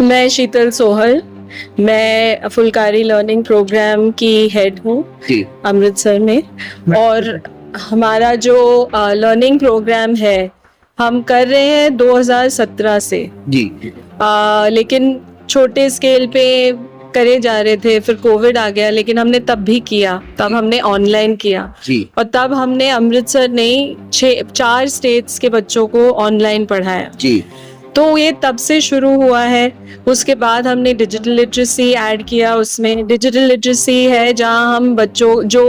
मैं शीतल सोहल, मैं Phulkari learning programme की हेड हूँ जी अमृतसर में। और हमारा जो लर्निंग प्रोग्राम है हम कर रहे हैं 2017 से। जी लेकिन छोटे स्केल पे करे जा रहे थे, फिर कोविड आ गया, लेकिन हमने तब भी किया, तब हमने ऑनलाइन किया। जी और तब हमने अमृतसर नहीं 4 स्टेट्स के बच्चों को ऑनलाइन पढ़ाया। जी तो ये तब से शुरू हुआ है। उसके बाद हमने डिजिटल लिटरेसी ऐड किया। उसमें डिजिटल लिटरेसी है जहां हम बच्चों जो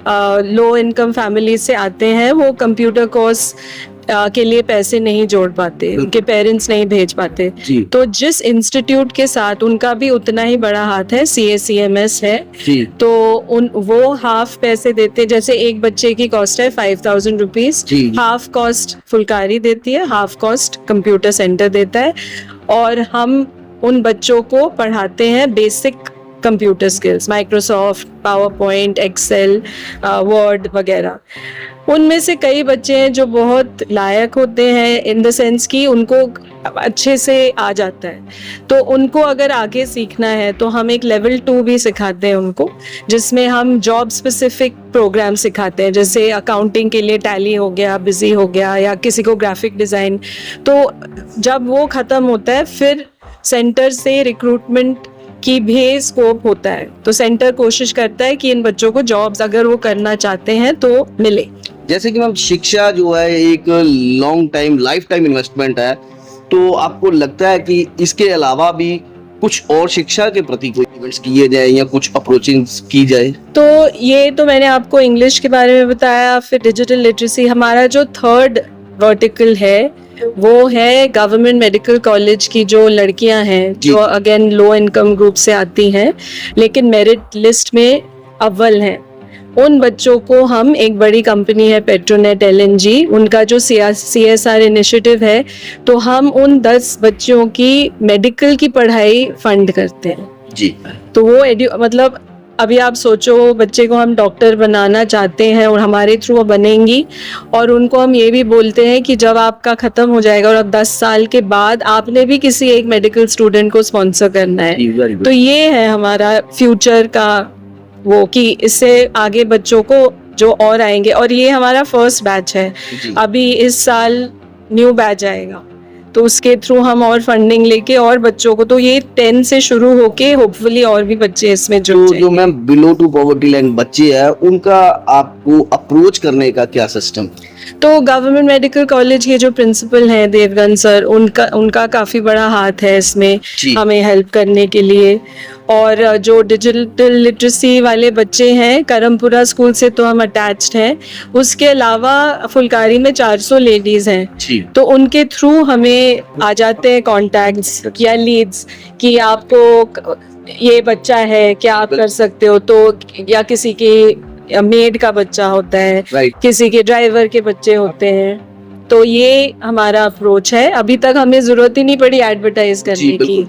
लो इनकम फैमिली से आते हैं वो कंप्यूटर कोर्स के लिए पैसे नहीं जोड़ पाते, उनके पेरेंट्स नहीं भेज पाते। जी तो जिस इंस्टीट्यूट के साथ उनका भी उतना ही बड़ा हाथ है, CACMS है, जी तो वो हाफ पैसे देते। जैसे एक बच्चे की कॉस्ट है 5,000 रुपीज, जी हाफ कॉस्ट फुलकारी देती है, हाफ कॉस्ट कंप्यूटर सेंटर देता है। और हम उन बच्चों को पढ़ाते हैं basic computer skills, Microsoft, PowerPoint, Excel, Word वगैरह। उनमें से कई बच्चे हैं जो बहुत लायक होते हैं इन द सेंस कि उनको अच्छे से आ जाता है, तो उनको अगर आगे सीखना है तो हम एक लेवल 2 भी सिखाते हैं उनको, जिसमें हम जॉब स्पेसिफिक प्रोग्राम सिखाते हैं। जैसे अकाउंटिंग के लिए टैली हो गया, बिजी हो गया, या किसी को ग्राफिक डिज़ाइन। तो जब वो ख़त्म होता है फिर सेंटर से रिक्रूटमेंट की भी स्कोप होता है। तो सेंटर कोशिश करता है कि इन बच्चों को जॉब्स अगर वो करना चाहते हैं तो मिले। जैसे कि मैम शिक्षा जो है एक long time life time investment है, तो आपको लगता है कि इसके अलावा भी कुछ और शिक्षा के प्रति कोई इवेंट्स किए जाए या कुछ अप्रोचिंग्स की जाए? तो ये तो मैंने आपको इंग्लिश के बारे में बताया। फिर डिजिटल लिटरेसी, हमारा जो थर्ड वर्टिकल है वो है गवर्नमेंट मेडिकल कॉलेज की जो लड़कियां हैं जो अगेन लो इनकम ग्रुप से आती हैं लेकिन मेरिट लिस्ट में अव्वल हैं। उन बच्चों को हम, एक बड़ी कंपनी है पेट्रोनेट LNG, उनका जो CSR इनिशिएटिव है, तो हम उन 10 बच्चों की मेडिकल की पढ़ाई फंड करते हैं। जी तो वो मतलब अभी आप सोचो, बच्चे को हम डॉक्टर बनाना चाहते हैं और हमारे थ्रू वो बनेंगी, और उनको हम ये भी बोलते हैं कि जब आपका ख़त्म हो जाएगा और अब 10 साल के बाद आपने भी किसी एक मेडिकल स्टूडेंट को स्पॉन्सर करना है। तो ये है हमारा फ्यूचर का वो, कि इससे आगे बच्चों को जो और आएंगे। और ये हमारा फर्स्ट बैच है, अभी इस साल न्यू बैच आएगा, तो उसके थ्रू हम और फंडिंग लेके और बच्चों को, तो ये 10 से शुरू होके होपफुली और भी बच्चे इसमें जुड़ जाएंगे। जो ma'am below to poverty line बच्चे हैं उनका आपको अप्रोच करने का क्या सिस्टम? तो गवर्नमेंट मेडिकल कॉलेज के जो प्रिंसिपल हैं देवगन सर, उनका काफ़ी बड़ा हाथ है इसमें हमें हेल्प करने के लिए। और जो डिजिटल लिटरेसी वाले बच्चे हैं करमपुरा स्कूल से तो हम अटैच्ड हैं। उसके अलावा फुलकारी में 400 लेडीज़ हैं, तो उनके थ्रू हमें आ जाते हैं कॉन्टैक्ट्स या लीड्स कि आपको ये बच्चा है, क्या आप कर सकते हो। तो या किसी की मेड का बच्चा होता है, किसी के ड्राइवर के बच्चे होते हैं। तो ये हमारा अप्रोच है। अभी तक हमें जरूरत ही नहीं पड़ी एडवर्टाइज करने की।